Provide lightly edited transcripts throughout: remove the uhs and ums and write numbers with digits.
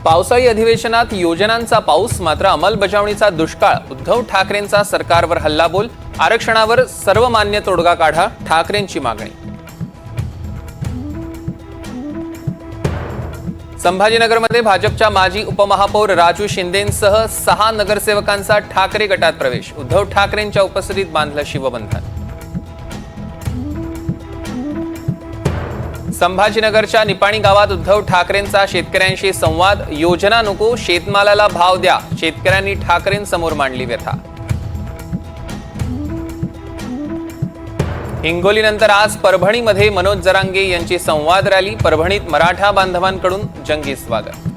पावसाळी अधिवेशनात योजनांचा पाऊस, मात्र अंमलबजावणीचा दुष्काळ. उद्धव ठाकरेंचा सरकारवर हल्लाबोल. आरक्षणावर सर्वमान्य तोडगा काढा, ठाकरेंची मागणी. संभाजीनगरमध्ये भाजपच्या माजी उपमहापौर राजू शिंदेंसह 6 नगरसेवकांचा ठाकरे गटात प्रवेश. उद्धव ठाकरेंच्या उपस्थितीत बांधलं शिवबंधन. संभाजीनगरच्या निपाणी गावात उद्धव ठाकरेंचा शेतकऱ्यांशी संवाद. योजना नको, शेतमालाला भाव द्या, शेतकऱ्यांनी ठाकरेंसमोर मांडली व्यथा. हिंगोलीनंतर आज परभणीमध्ये मनोज जरांगे यांची संवाद रॅली. परभणीत मराठा बांधवांकडून जंगी स्वागत.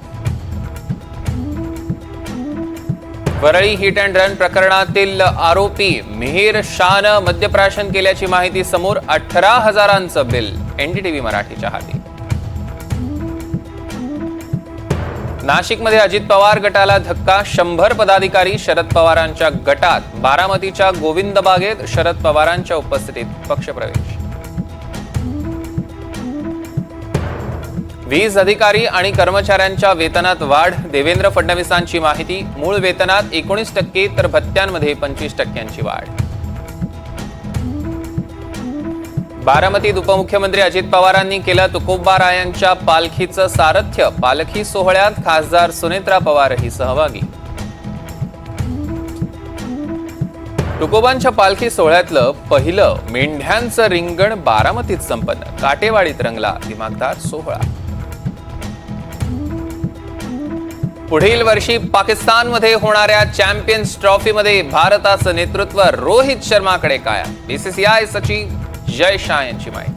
वरळी हिट अँड रन प्रकरणातील आरोपी मिहीर शाहनं मद्यप्राशन केल्याची माहिती समोर. 18,000चं बिल एनडीटीव्ही मराठीच्या हाती. नाशिकमध्ये अजित पवार गटाला धक्का. 100 पदाधिकारी शरद पवारांच्या गटात. बारामतीच्या गोविंद बागेत शरद पवारांच्या उपस्थितीत पक्षप्रवेश. वीज अधिकारी आणि कर्मचाऱ्यांच्या वेतनात वाढ. देवेंद्र फडणवीसांची माहिती. मूळ वेतनात 19% तर भत्त्यांमध्ये 25%ची वाढ. बारामतीत उपमुख्यमंत्री अजित पवारांनी केलं तुकोबारायांच्या पालखीचं सारथ्य. पालखी सोहळ्यात खासदार सुनेत्रा पवारही सहभागी. तुकोबांच्या पालखी सोहळ्यातलं पहिलं मेंढ्यांचं रिंगण बारामतीत संपन्न. काटेवाडीत रंगला दिमागदार सोहळा. पुढील वर्षी पाकिस्तानमध्ये होणाऱ्या चॅम्पियन्स ट्रॉफीमध्ये भारताचं नेतृत्व रोहित शर्माकडे कायम. बीसीसीआय सचिव जय शाह यांची माहिती.